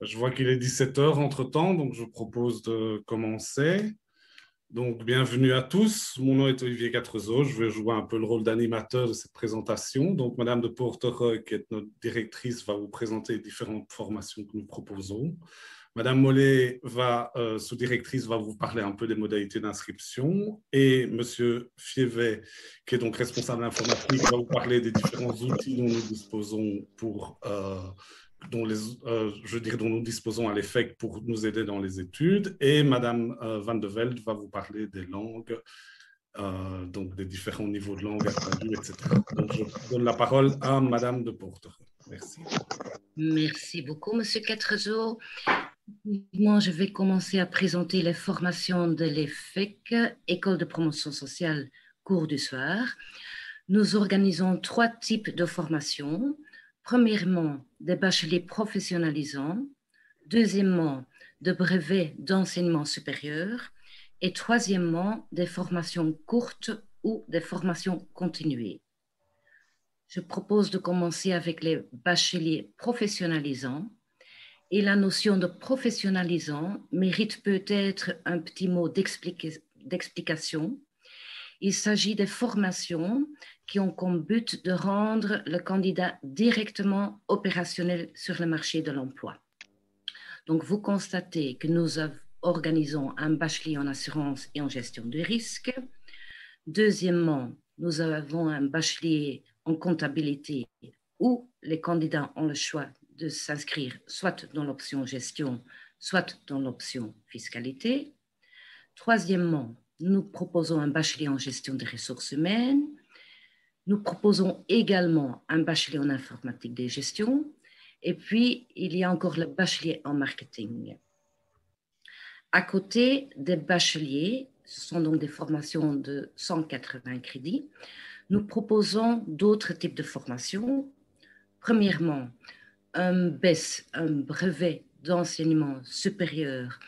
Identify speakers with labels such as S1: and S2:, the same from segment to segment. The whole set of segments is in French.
S1: Je vois qu'il est 17 heures entre-temps, donc je propose de commencer. Donc, bienvenue à tous. Mon nom est Olivier Quatrezeau. Je vais jouer un peu le rôle d'animateur de cette présentation. Donc, Madame de Portereux, qui est notre directrice, va vous présenter les différentes formations que nous proposons. Madame Mollet, sous-directrice, va vous parler un peu des modalités d'inscription. Et Monsieur Fievet, qui est donc responsable informatique, va vous parler des différents outils dont nous disposons dont nous disposons à l'EFEC pour nous aider dans les études. Et Madame Van de Velde va vous parler des langues, donc des différents niveaux de langue attendus, etc. Donc, je donne la parole à Madame de Portereux. Merci.
S2: Merci beaucoup, Monsieur Quatrezeau. Moi, je vais commencer à présenter les formations de l'EFEC, École de promotion sociale, cours du soir. Nous organisons 3 types de formations. Premièrement, des bacheliers professionnalisants. Deuxièmement, de brevets d'enseignement supérieur. Et troisièmement, des formations courtes ou des formations continuées. Je propose de commencer avec les bacheliers professionnalisants. Et la notion de professionnalisant mérite peut-être un petit mot d'explication. Il s'agit des formations qui ont comme but de rendre le candidat directement opérationnel sur le marché de l'emploi. Donc, vous constatez que nous organisons un bachelier en assurance et en gestion de risque. Deuxièmement, nous avons un bachelier en comptabilité où les candidats ont le choix de s'inscrire soit dans l'option gestion, soit dans l'option fiscalité. Troisièmement, nous proposons un bachelier en gestion des ressources humaines. Nous proposons également un bachelier en informatique des gestions. Et puis, il y a encore le bachelier en marketing. À côté des bacheliers, ce sont donc des formations de 180 crédits, nous proposons d'autres types de formations. Premièrement, un BES, un brevet d'enseignement supérieur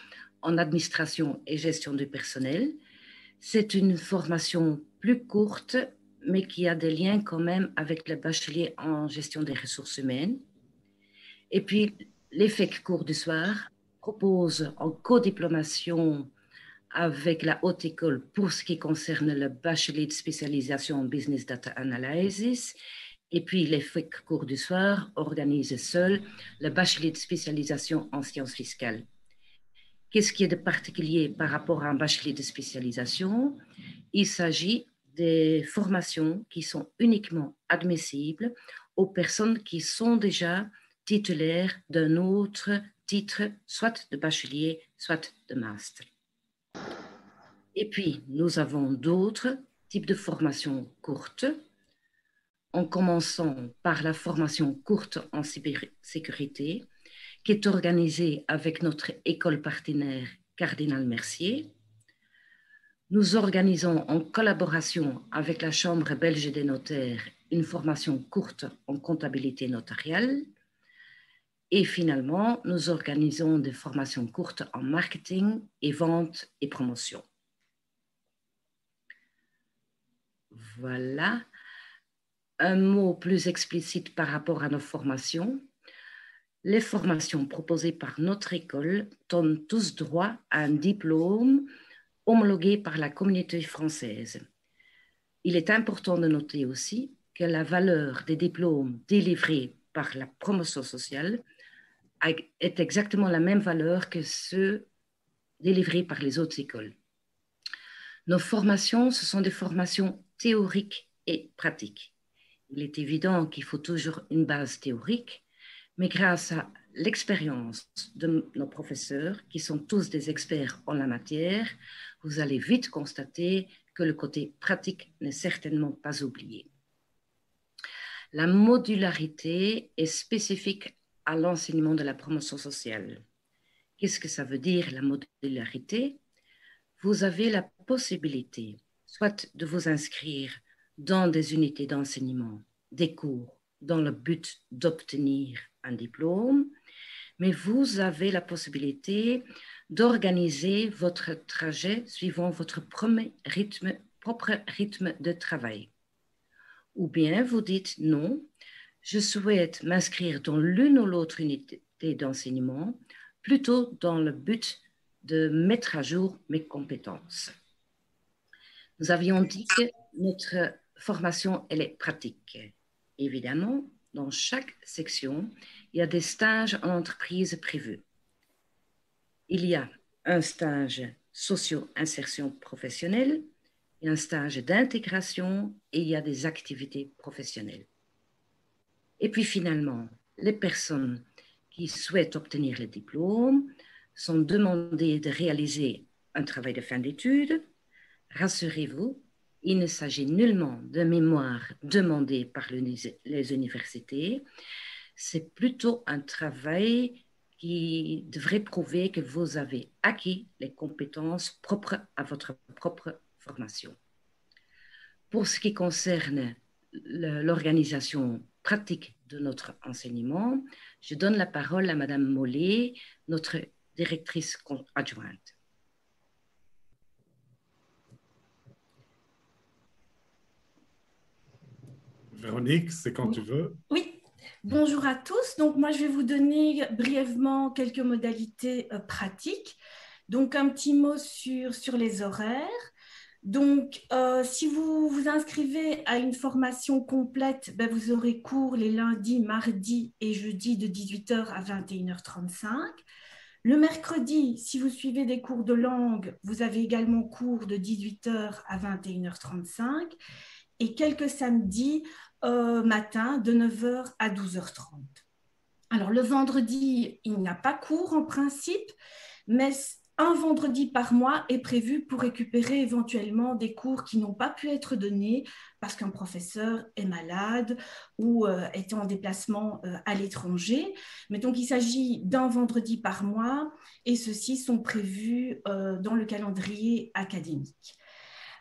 S2: en administration et gestion du personnel. C'est une formation plus courte, mais qui a des liens quand même avec le bachelier en gestion des ressources humaines. Et puis, l'EFEC cours du soir propose en codiplomation avec la haute école pour ce qui concerne le bachelier de spécialisation en business data analysis. Et puis, l'EFEC cours du soir organise seul le bachelier de spécialisation en sciences fiscales. Qu'est-ce qui est de particulier par rapport à un bachelier de spécialisation? Il s'agit des formations qui sont uniquement admissibles aux personnes qui sont déjà titulaires d'un autre titre, soit de bachelier, soit de master. Et puis, nous avons d'autres types de formations courtes, en commençant par la formation courte en cybersécurité, qui est organisée avec notre école partenaire Cardinal Mercier. Nous organisons en collaboration avec la Chambre belge des notaires une formation courte en comptabilité notariale. Et finalement, nous organisons des formations courtes en marketing et vente et promotion. Voilà. Un mot plus explicite par rapport à nos formations. Les formations proposées par notre école donnent tous droit à un diplôme homologué par la communauté française. Il est important de noter aussi que la valeur des diplômes délivrés par la promotion sociale est exactement la même valeur que ceux délivrés par les autres écoles. Nos formations, ce sont des formations théoriques et pratiques. Il est évident qu'il faut toujours une base théorique, mais grâce à l'expérience de nos professeurs, qui sont tous des experts en la matière, vous allez vite constater que le côté pratique n'est certainement pas oublié. La modularité est spécifique à l'enseignement de la promotion sociale. Qu'est-ce que ça veut dire, la modularité? Vous avez la possibilité soit de vous inscrire dans des unités d'enseignement, des cours, dans le but d'obtenir un diplôme, mais vous avez la possibilité d'organiser votre trajet suivant votre propre rythme de travail. Ou bien vous dites non, je souhaite m'inscrire dans l'une ou l'autre d'enseignement, plutôt dans le but de mettre à jour mes compétences. Nous avions dit que notre formation, elle est pratique. Évidemment, dans chaque section, il y a des stages en entreprise prévus. Il y a un stage socio-insertion professionnelle, il y a un stage d'intégration et il y a des activités professionnelles. Et puis finalement, les personnes qui souhaitent obtenir le diplôme sont demandées de réaliser un travail de fin d'études. Rassurez-vous, il ne s'agit nullement de mémoire demandée par les universités. C'est plutôt un travail qui devrait prouver que vous avez acquis les compétences propres à votre propre formation. Pour ce qui concerne l'organisation pratique de notre enseignement, je donne la parole à Madame Mollet, notre directrice adjointe.
S1: Véronique, c'est quand tu veux.
S3: Oui, bonjour à tous. Donc, moi, je vais vous donner brièvement quelques modalités pratiques. Donc, un petit mot sur les horaires. Donc, si vous vous inscrivez à une formation complète, ben, vous aurez cours les lundis, mardis et jeudis de 18h à 21h35. Le mercredi, si vous suivez des cours de langue, vous avez également cours de 18h à 21h35. Et quelques samedis matin de 9h à 12h30. Alors, le vendredi, il n'y a pas cours en principe, mais un vendredi par mois est prévu pour récupérer éventuellement des cours qui n'ont pas pu être donnés parce qu'un professeur est malade ou est en déplacement à l'étranger. Mais donc, il s'agit d'un vendredi par mois et ceux-ci sont prévus dans le calendrier académique.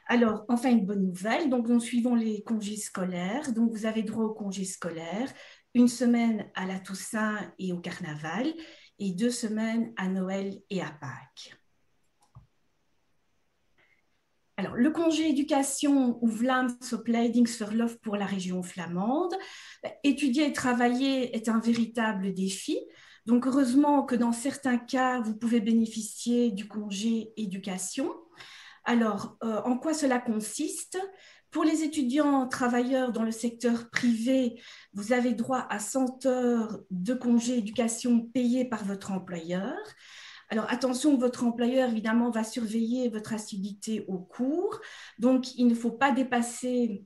S3: Alors, enfin, une bonne nouvelle, donc nous suivons les congés scolaires. Donc, vous avez droit aux congés scolaires, une semaine à la Toussaint et au Carnaval, et 2 semaines à Noël et à Pâques. Alors, le congé éducation ou Vlaamsopleidingsverlof pour la région flamande. Étudier et travailler est un véritable défi. Donc, heureusement que dans certains cas, vous pouvez bénéficier du congé éducation. Alors, en quoi cela consiste? Pour les étudiants travailleurs dans le secteur privé, vous avez droit à 100 heures de congé éducation payés par votre employeur. Alors, attention, votre employeur, évidemment, va surveiller votre assiduité au cours. Donc, il ne faut pas dépasser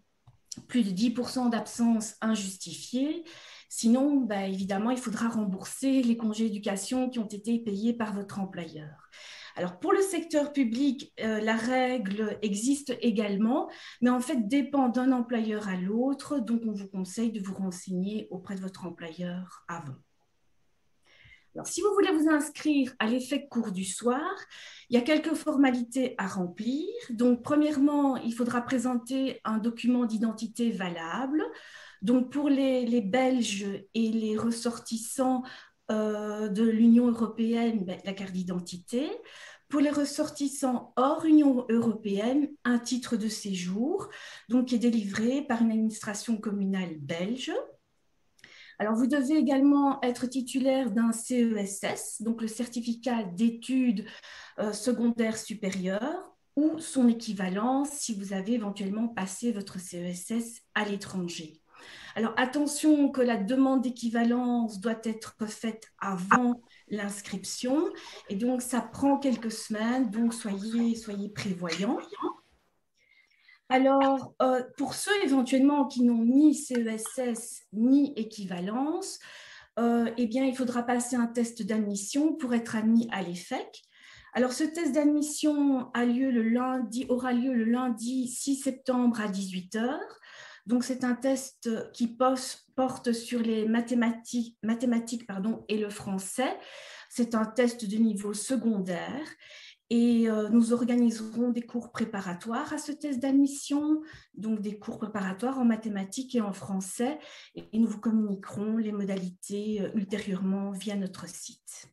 S3: plus de 10% d'absence injustifiée. Sinon, évidemment, il faudra rembourser les congés éducation qui ont été payés par votre employeur. Alors, pour le secteur public, la règle existe également, mais en fait dépend d'un employeur à l'autre. Donc, on vous conseille de vous renseigner auprès de votre employeur avant. Alors, si vous voulez vous inscrire à l'EFEC cours du soir, il y a quelques formalités à remplir. Donc, premièrement, il faudra présenter un document d'identité valable. Donc, pour les Belges et les ressortissants de l'Union européenne, la carte d'identité. Pour les ressortissants hors Union européenne, un titre de séjour, donc qui est délivré par une administration communale belge. Alors, vous devez également être titulaire d'un CESS, donc le certificat d'études secondaires supérieures, ou son équivalent si vous avez éventuellement passé votre CESS à l'étranger. Alors, attention que la demande d'équivalence doit être faite avant l'inscription et donc ça prend quelques semaines, donc soyez prévoyants. Alors, pour ceux éventuellement qui n'ont ni CESS ni équivalence, eh bien, il faudra passer un test d'admission pour être admis à l'EFEC. Alors, ce test d'admission aura lieu le lundi 6 septembre à 18h. Donc, c'est un test qui porte sur les mathématiques et le français. C'est un test de niveau secondaire et nous organiserons des cours préparatoires à ce test d'admission, donc des cours préparatoires en mathématiques et en français, et nous vous communiquerons les modalités ultérieurement via notre site.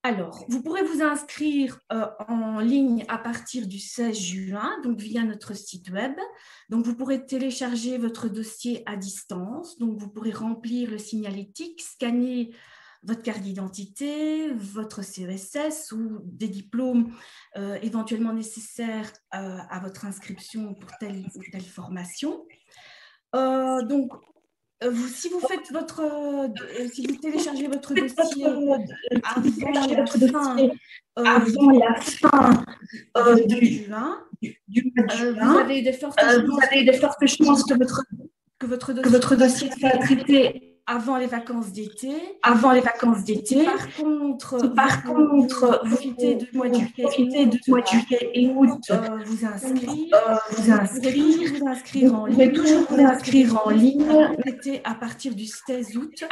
S3: Alors, vous pourrez vous inscrire en ligne à partir du 16 juin, donc via notre site web. Donc, vous pourrez télécharger votre dossier à distance. Donc, vous pourrez remplir le signalétique, scanner votre carte d'identité, votre CESS ou des diplômes éventuellement nécessaires à votre inscription pour telle ou telle formation. Donc, si vous faites si vous téléchargez votre dossier avant la fin du juin, vous avez de fortes chances que votre dossier soit traité avant les vacances d'été. Par contre, vous profitez du mois de juillet et août, vous inscrire. Vous pouvez toujours vous inscrire en ligne à partir du 16 août.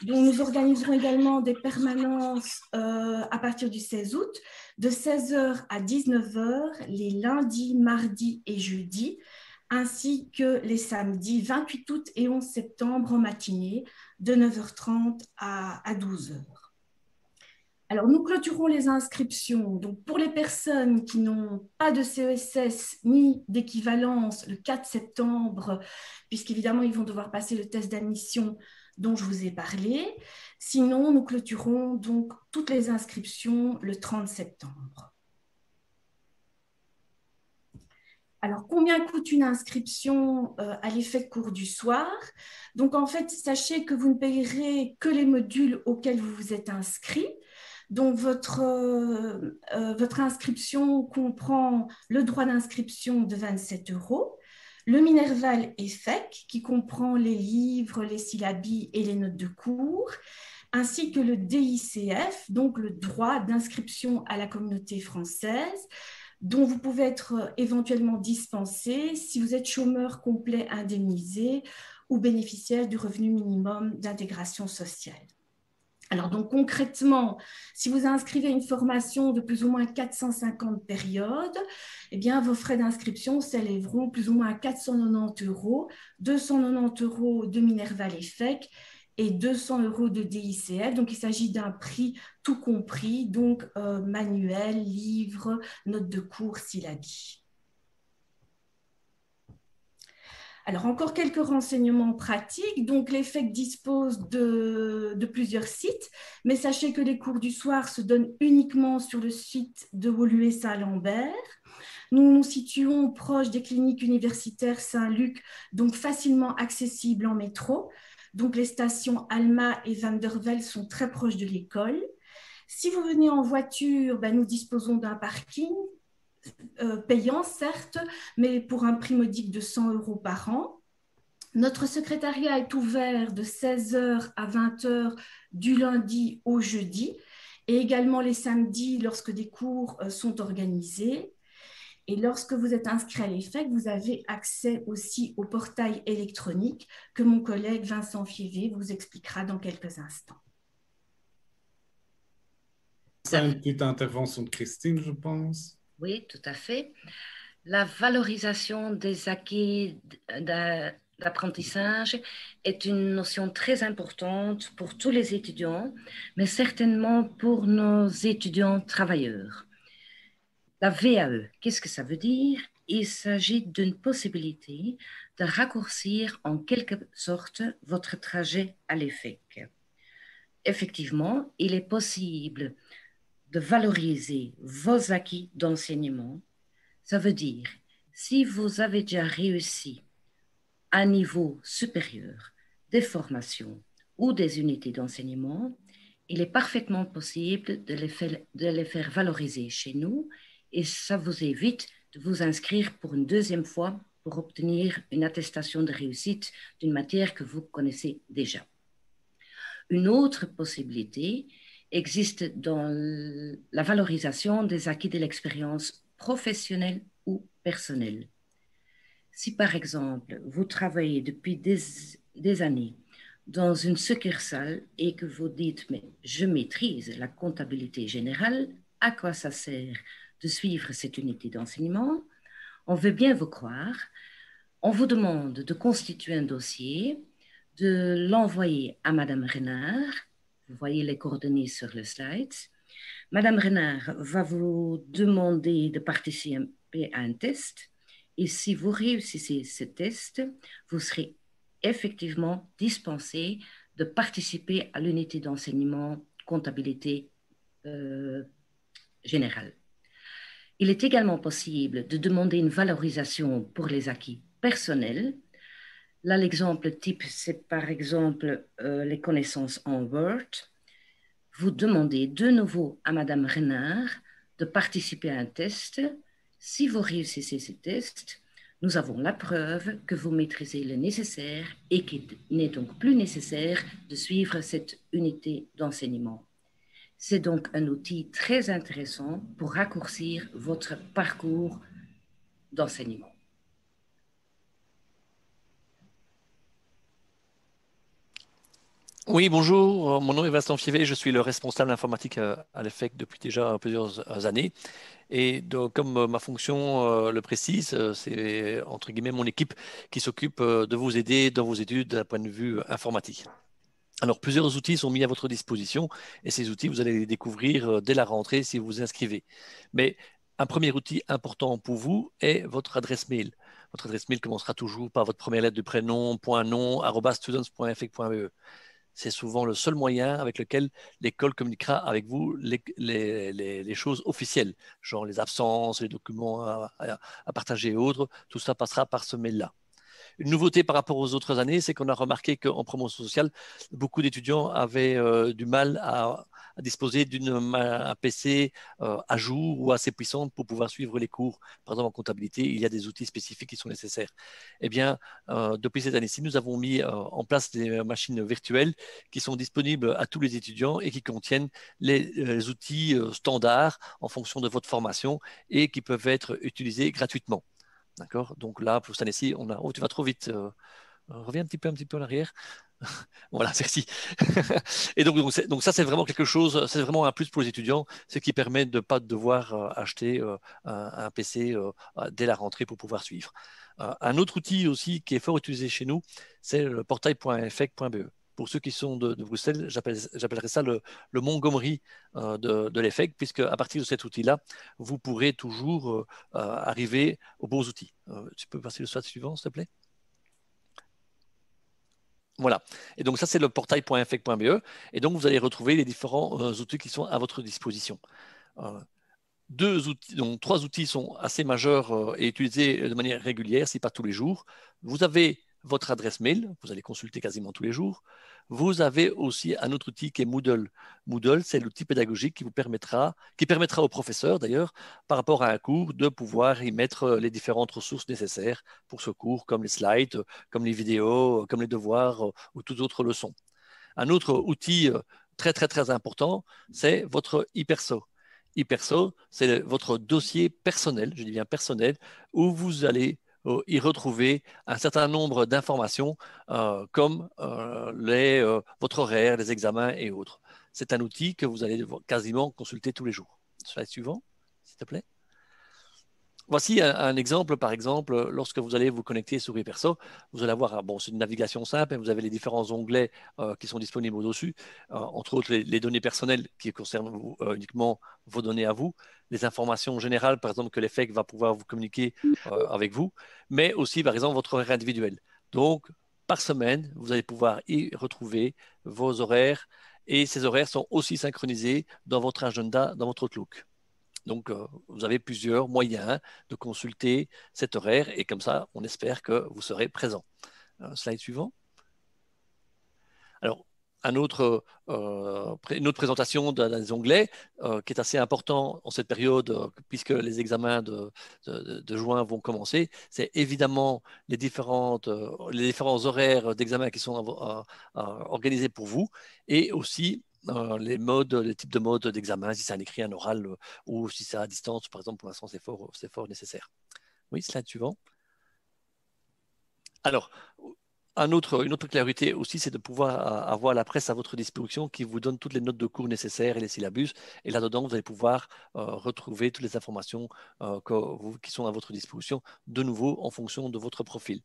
S3: Donc, nous organiserons également des permanences à partir du 16 août, de 16h à 19h, les lundis, mardis et jeudis, ainsi que les samedis 28 août et 11 septembre en matinée, de 9h30 à 12h. Alors, nous clôturons les inscriptions. Donc, pour les personnes qui n'ont pas de CESS ni d'équivalence le 4 septembre, puisqu'évidemment, ils vont devoir passer le test d'admission dont je vous ai parlé. Sinon, nous clôturons donc toutes les inscriptions le 30 septembre. Alors, combien coûte une inscription à l'EFFEC cours du soir? Donc, en fait, sachez que vous ne payerez que les modules auxquels vous vous êtes inscrit. Donc, votre inscription comprend le droit d'inscription de 27 €, le Minerval EFFEC qui comprend les livres, les syllabies et les notes de cours, ainsi que le DICF, donc le droit d'inscription à la communauté française, dont vous pouvez être éventuellement dispensé si vous êtes chômeur complet indemnisé ou bénéficiaire du revenu minimum d'intégration sociale. Alors donc concrètement, si vous inscrivez à une formation de plus ou moins 450 périodes, eh bien vos frais d'inscription s'élèveront plus ou moins à 490 €, 290 € de Minerval EFFEC et 200 € de DICF. Donc, il s'agit d'un prix tout compris, donc manuel, livre, notes de cours, syllabie. Alors, encore quelques renseignements pratiques. Donc, l'EFFEC dispose de plusieurs sites, mais sachez que les cours du soir se donnent uniquement sur le site de Woluwe-Saint-Lambert. Nous nous situons proche des cliniques universitaires Saint-Luc, donc facilement accessibles en métro. Donc, les stations Alma et Van der Velde sont très proches de l'école. Si vous venez en voiture, nous disposons d'un parking payant, certes, mais pour un prix modique de 100 € par an. Notre secrétariat est ouvert de 16h à 20h du lundi au jeudi et également les samedis lorsque des cours sont organisés. Et lorsque vous êtes inscrit à l'EFFEC, vous avez accès aussi au portail électronique que mon collègue Vincent Fievé vous expliquera dans quelques instants.
S1: C'est une petite intervention de Christine, je pense.
S2: Oui, tout à fait. La valorisation des acquis d'apprentissage est une notion très importante pour tous les étudiants, mais certainement pour nos étudiants travailleurs. La VAE, qu'est-ce que ça veut dire? Il s'agit d'une possibilité de raccourcir en quelque sorte votre trajet à l'EFFEC. Effectivement, il est possible de valoriser vos acquis d'enseignement. Ça veut dire, si vous avez déjà réussi à un niveau supérieur des formations ou des unités d'enseignement, il est parfaitement possible de les faire valoriser chez nous et ça vous évite de vous inscrire pour une deuxième fois pour obtenir une attestation de réussite d'une matière que vous connaissez déjà. Une autre possibilité existe dans la valorisation des acquis de l'expérience professionnelle ou personnelle. Si par exemple, vous travaillez depuis des années dans une succursale et que vous dites « mais je maîtrise la comptabilité générale, à quoi ça sert de suivre cette unité d'enseignement ?» On veut bien vous croire. On vous demande de constituer un dossier, de l'envoyer à Madame Renard. Vous voyez les coordonnées sur le slide. Madame Renard va vous demander de participer à un test et si vous réussissez ce test, vous serez effectivement dispensé de participer à l'unité d'enseignement comptabilité générale. Il est également possible de demander une valorisation pour les acquis personnels. Là, l'exemple type, c'est par exemple les connaissances en Word. Vous demandez de nouveau à Madame Renard de participer à un test. Si vous réussissez ce test, nous avons la preuve que vous maîtrisez le nécessaire et qu'il n'est donc plus nécessaire de suivre cette unité d'enseignement. C'est donc un outil très intéressant pour raccourcir votre parcours d'enseignement.
S4: Oui, bonjour, mon nom est Vincent Fievé, je suis le responsable informatique à l'EFEC depuis déjà plusieurs années. Et donc, comme ma fonction le précise, c'est entre guillemets mon équipe qui s'occupe de vous aider dans vos études d'un point de vue informatique. Alors, plusieurs outils sont mis à votre disposition et ces outils, vous allez les découvrir dès la rentrée si vous vous inscrivez. Mais un premier outil important pour vous est votre adresse mail. Votre adresse mail commencera toujours par votre première lettre de prénom, .nom, @students.fec.be. C'est souvent le seul moyen avec lequel l'école communiquera avec vous les choses officielles, genre les absences, les documents à partager et autres. Tout ça passera par ce mail-là. Une nouveauté par rapport aux autres années, c'est qu'on a remarqué qu'en promotion sociale, beaucoup d'étudiants avaient du mal à disposer d'un PC à jour ou assez puissante pour pouvoir suivre les cours. Par exemple, en comptabilité, il y a des outils spécifiques qui sont nécessaires. Eh bien, depuis cette année-ci, nous avons mis en place des machines virtuelles qui sont disponibles à tous les étudiants et qui contiennent les outils standards en fonction de votre formation et qui peuvent être utilisés gratuitement. D'accord. Donc là, pour cette année-ci, on a. Oh, tu vas trop vite. Reviens un petit peu en arrière. Voilà, merci. Et donc ça, c'est vraiment quelque chose, c'est vraiment un plus pour les étudiants, ce qui permet de ne pas devoir acheter un PC dès la rentrée pour pouvoir suivre. Un autre outil aussi qui est fort utilisé chez nous, c'est le portail.fec.be. Pour ceux qui sont de Bruxelles, j'appellerais ça le Montgomery de l'EFEC, puisque à partir de cet outil-là, vous pourrez toujours arriver aux beaux outils. Tu peux passer le slide suivant, s'il te plaît? Voilà. Et donc ça, c'est le portail.fec.be. Et donc, vous allez retrouver les différents outils qui sont à votre disposition. Trois outils sont assez majeurs et utilisés de manière régulière, si pas tous les jours. Vous avez votre adresse mail, vous allez consulter quasiment tous les jours. Vous avez aussi un autre outil qui est Moodle. Moodle, c'est l'outil pédagogique qui permettra aux professeurs d'ailleurs, par rapport à un cours, de pouvoir y mettre les différentes ressources nécessaires pour ce cours, comme les slides, comme les vidéos, comme les devoirs ou toute autre leçon. Un autre outil très, très, très important, c'est votre e-perso. E-perso, c'est votre dossier personnel, je dis bien personnel, où vous allez y retrouver un certain nombre d'informations comme votre horaire, les examens et autres. C'est un outil que vous allez quasiment consulter tous les jours. Slide suivant, s'il te plaît. Voici un exemple, par exemple, lorsque vous allez vous connecter sur ePerso, vous allez avoir, bon, c'est une navigation simple, vous avez les différents onglets qui sont disponibles au-dessus, entre autres les données personnelles qui concernent uniquement vos données à vous, les informations générales, par exemple, que l'EFEC va pouvoir vous communiquer avec vous, mais aussi, par exemple, votre horaire individuel. Donc, par semaine, vous allez pouvoir y retrouver vos horaires et ces horaires sont aussi synchronisés dans votre agenda, dans votre Outlook. Donc, vous avez plusieurs moyens de consulter cet horaire et comme ça, on espère que vous serez présent. Slide suivant. Alors, une autre présentation des onglets qui est assez important en cette période puisque les examens de juin vont commencer, c'est évidemment les différents horaires d'examen qui sont organisés pour vous et aussi les types de modes d'examen, si c'est un écrit, un oral ou si c'est à distance, par exemple, pour l'instant, c'est fort nécessaire. Oui, slide suivant. Alors, une autre clarité aussi, c'est de pouvoir avoir la presse à votre disposition qui vous donne toutes les notes de cours nécessaires et les syllabus. Et là-dedans, vous allez pouvoir retrouver toutes les informations qui sont à votre disposition, de nouveau en fonction de votre profil.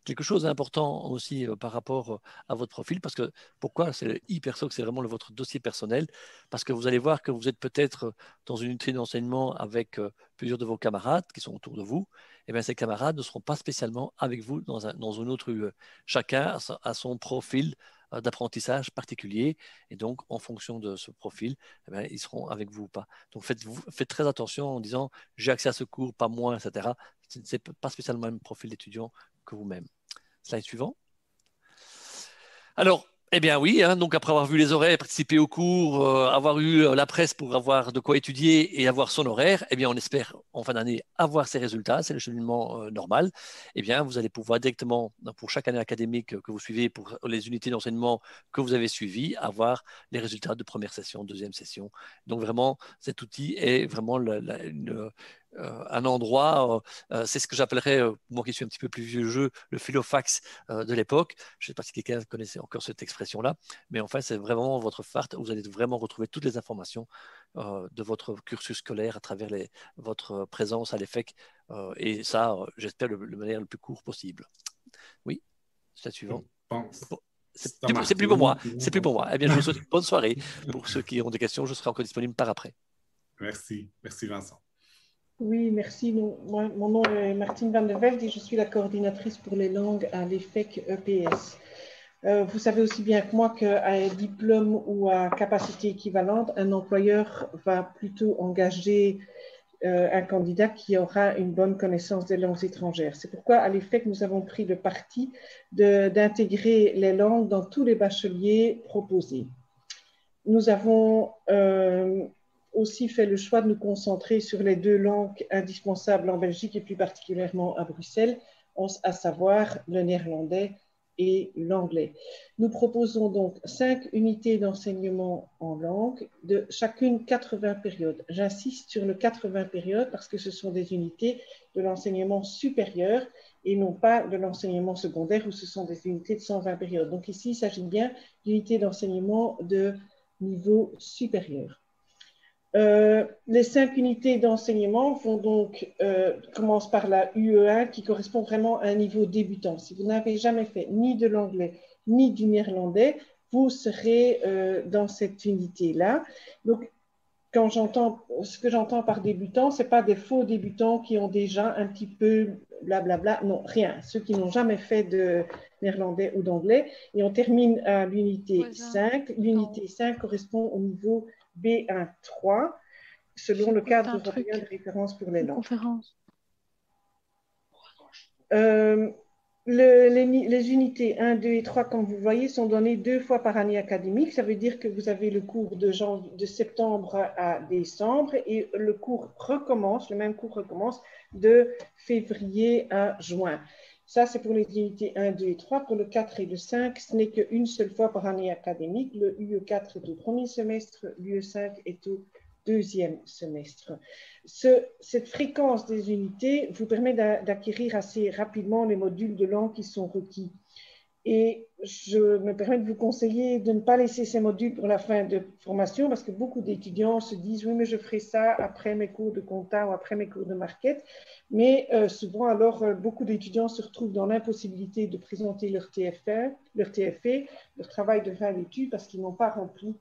S4: Quelque chose d'important aussi par rapport à votre profil, parce que pourquoi c'est le e-perso, c'est vraiment votre dossier personnel, parce que vous allez voir que vous êtes peut-être dans une unité d'enseignement avec plusieurs de vos camarades qui sont autour de vous. Et bien, ces camarades ne seront pas spécialement avec vous dans une autre UE. Chacun a son profil d'apprentissage particulier, et donc en fonction de ce profil, eh bien, ils seront avec vous ou pas. Donc faites très attention en disant j'ai accès à ce cours, pas moi, etc. Ce n'est pas spécialement le même profil d'étudiant que vous-même. Slide suivant. Alors, eh bien oui, hein, donc après avoir vu les horaires, participé au cours, avoir eu la presse pour avoir de quoi étudier et avoir son horaire, eh bien on espère en fin d'année avoir ces résultats, c'est le cheminement normal. Eh bien vous allez pouvoir directement, pour chaque année académique que vous suivez, pour les unités d'enseignement que vous avez suivies, avoir les résultats de première session, deuxième session. Donc vraiment, cet outil est vraiment un endroit, c'est ce que j'appellerais, moi qui suis un petit peu plus vieux jeu, le filofax de l'époque. Je ne sais pas si quelqu'un connaissait encore cette expression-là, mais enfin, c'est vraiment votre phare où vous allez vraiment retrouver toutes les informations de votre cursus scolaire à travers votre présence à l'EFEC, et ça, j'espère, de manière le plus court possible. Oui, c'est la suivante. C'est plus pour moi. C'est plus pour moi. Eh bien, je vous souhaite une bonne soirée. Pour ceux qui ont des questions, je serai encore disponible par après.
S1: Merci. Merci, Vincent.
S5: Oui, merci. Mon nom est Martine Van der Velde et je suis la coordinatrice pour les langues à l'EFEC EPS. Vous savez aussi bien que moi qu'à un diplôme ou à capacité équivalente, un employeur va plutôt engager un candidat qui aura une bonne connaissance des langues étrangères. C'est pourquoi à l'EFEC, nous avons pris le parti d'intégrer les langues dans tous les bacheliers proposés. Nous avons aussi fait le choix de nous concentrer sur les 2 langues indispensables en Belgique et plus particulièrement à Bruxelles, à savoir le néerlandais et l'anglais. Nous proposons donc 5 unités d'enseignement en langue, de chacune 80 périodes. J'insiste sur le 80 périodes parce que ce sont des unités de l'enseignement supérieur et non pas de l'enseignement secondaire où ce sont des unités de 120 périodes. Donc ici, il s'agit bien d'unités d'enseignement de niveau supérieur. Les 5 unités d'enseignement commencent par la UE1 qui correspond vraiment à un niveau débutant. Si vous n'avez jamais fait ni de l'anglais ni du néerlandais, vous serez dans cette unité-là. Donc, ce que j'entends par débutant, ce n'est pas des faux débutants qui ont déjà un petit peu blablabla, non, rien. Ceux qui n'ont jamais fait de néerlandais ou d'anglais. Et on termine à l'unité 5. L'unité 5 correspond au niveau B1-3, selon le cadre européen de référence pour les langues. Les unités 1, 2 et 3, comme vous voyez, sont données 2 fois par année académique. Ça veut dire que vous avez le cours de septembre à décembre et le même cours recommence de février à juin. Ça, c'est pour les unités 1, 2 et 3. Pour le 4 et le 5, ce n'est qu'une seule fois par année académique. Le UE4 est au premier semestre, l'UE5 est au deuxième semestre. Cette fréquence des unités vous permet d'acquérir assez rapidement les modules de langue qui sont requis. Et je me permets de vous conseiller de ne pas laisser ces modules pour la fin de formation parce que beaucoup d'étudiants se disent « oui, mais je ferai ça après mes cours de compta ou après mes cours de market ». Mais souvent, alors, beaucoup d'étudiants se retrouvent dans l'impossibilité de présenter leur TFE, leur travail de fin d'études parce qu'ils n'ont pas rempli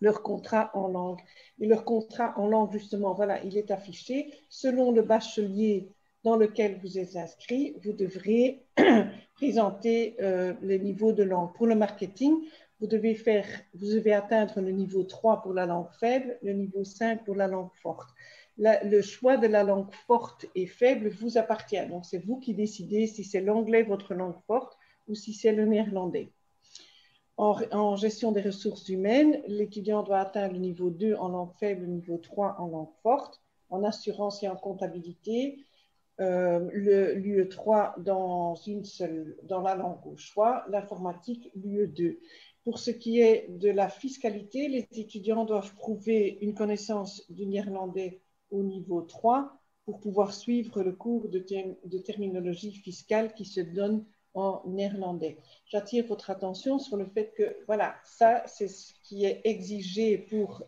S5: leur contrat en langue. Et leur contrat en langue, justement, voilà, il est affiché. Selon le bachelier dans lequel vous êtes inscrit, vous devrez présenter les niveaux de langue. Pour le marketing, vous devez atteindre le niveau 3 pour la langue faible, le niveau 5 pour la langue forte. Le choix de la langue forte et faible vous appartient. Donc, c'est vous qui décidez si c'est l'anglais votre langue forte ou si c'est le néerlandais. En gestion des ressources humaines, l'étudiant doit atteindre le niveau 2 en langue faible, le niveau 3 en langue forte. En assurance et en comptabilité, l'UE3 dans la langue au choix, l'informatique, l'UE2. Pour ce qui est de la fiscalité, les étudiants doivent prouver une connaissance du néerlandais au niveau 3 pour pouvoir suivre le cours de terminologie fiscale qui se donne en néerlandais. J'attire votre attention sur le fait que, voilà, ça, c'est ce qui est exigé pour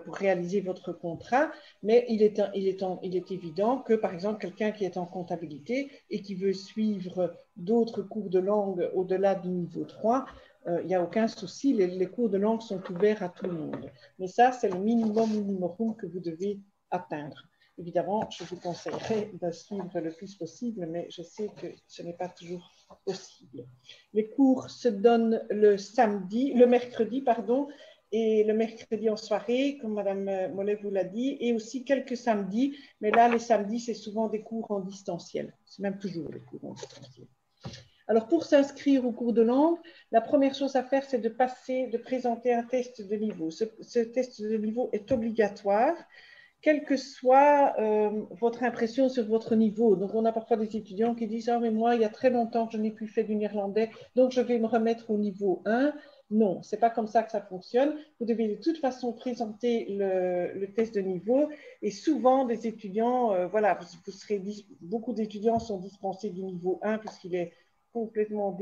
S5: réaliser votre contrat, mais il est évident que, par exemple, quelqu'un qui est en comptabilité et qui veut suivre d'autres cours de langue au-delà du niveau 3, il n'y a aucun souci, les cours de langue sont ouverts à tout le monde. Mais ça, c'est le minimum que vous devez atteindre. Évidemment, je vous conseillerais de suivre le plus possible, mais je sais que ce n'est pas toujours possible. Les cours se donnent le mercredi, et le mercredi en soirée, comme Madame Mollet vous l'a dit, et aussi quelques samedis, mais là, les samedis, c'est souvent des cours en distanciel. C'est même toujours des cours en distanciel. Alors, pour s'inscrire au cours de langue, la première chose à faire, c'est de présenter un test de niveau. Ce test de niveau est obligatoire, quelle que soit votre impression sur votre niveau. Donc, on a parfois des étudiants qui disent « Ah, mais moi, il y a très longtemps que je n'ai plus fait du néerlandais, donc je vais me remettre au niveau 1 ». Non, ce n'est pas comme ça que ça fonctionne. Vous devez de toute façon présenter le test de niveau et souvent des étudiants, beaucoup d'étudiants sont dispensés du niveau 1 puisqu'il est complètement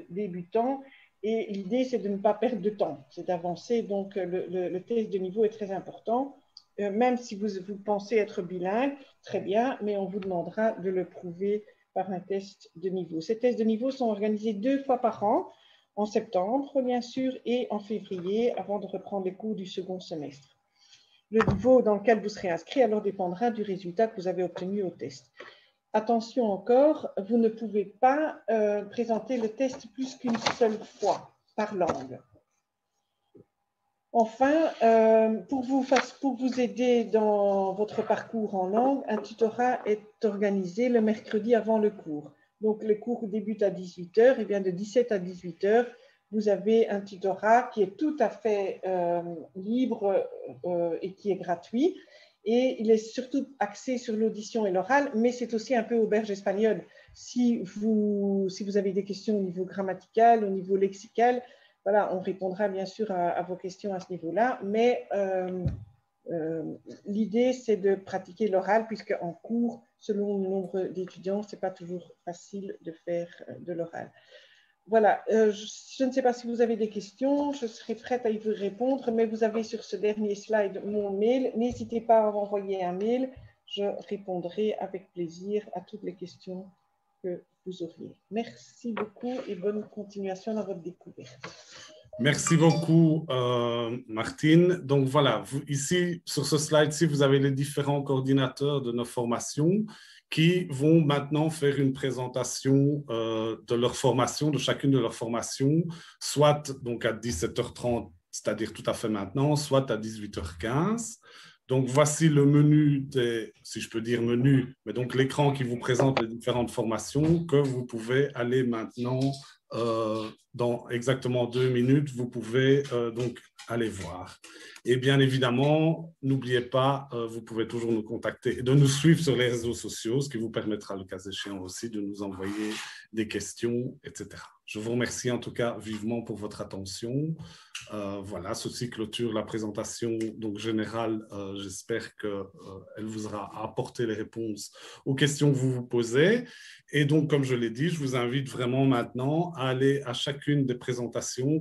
S5: débutant et l'idée c'est de ne pas perdre de temps, c'est d'avancer. Donc le test de niveau est très important. Même si vous pensez être bilingue, très bien, mais on vous demandera de le prouver par un test de niveau. Ces tests de niveau sont organisés 2 fois par an, en septembre, bien sûr, et en février, avant de reprendre les cours du second semestre. Le niveau dans lequel vous serez inscrit alors dépendra du résultat que vous avez obtenu au test. Attention encore, vous ne pouvez pas présenter le test plus qu'une seule fois par langue. Enfin, pour vous aider dans votre parcours en langue, un tutorat est organisé le mercredi avant le cours. Donc, le cours débute à 18h, et bien de 17 à 18h, vous avez un tutorat qui est tout à fait libre et qui est gratuit. Et il est surtout axé sur l'audition et l'oral, mais c'est aussi un peu auberge espagnole. Si vous avez des questions au niveau grammatical, au niveau lexical, voilà, on répondra bien sûr à vos questions à ce niveau-là, mais l'idée, c'est de pratiquer l'oral, puisque en cours, selon le nombre d'étudiants, ce n'est pas toujours facile de faire de l'oral. Voilà, je ne sais pas si vous avez des questions, je serai prête à y vous répondre, mais vous avez sur ce dernier slide mon mail. N'hésitez pas à m'envoyer un mail, je répondrai avec plaisir à toutes les questions que vous auriez. Merci beaucoup et bonne continuation dans votre découverte.
S1: Merci beaucoup, Martine. Donc voilà, ici, sur ce slide-ci, vous avez les différents coordinateurs de nos formations qui vont maintenant faire une présentation de leur formation, de chacune de leurs formations, soit donc à 17h30, c'est-à-dire tout à fait maintenant, soit à 18h15. Donc, voici le menu si je peux dire menu, mais donc l'écran qui vous présente les différentes formations que vous pouvez aller maintenant, dans exactement 2 minutes, vous pouvez donc aller voir. Et bien évidemment, n'oubliez pas, vous pouvez toujours nous contacter et de nous suivre sur les réseaux sociaux, ce qui vous permettra, le cas échéant aussi, de nous envoyer des questions, etc. Je vous remercie en tout cas vivement pour votre attention. Voilà, ceci clôture la présentation donc générale. J'espère qu'elle vous aura apporté les réponses aux questions que vous vous posez. Et donc, comme je l'ai dit, je vous invite vraiment maintenant à aller à chacune des présentations.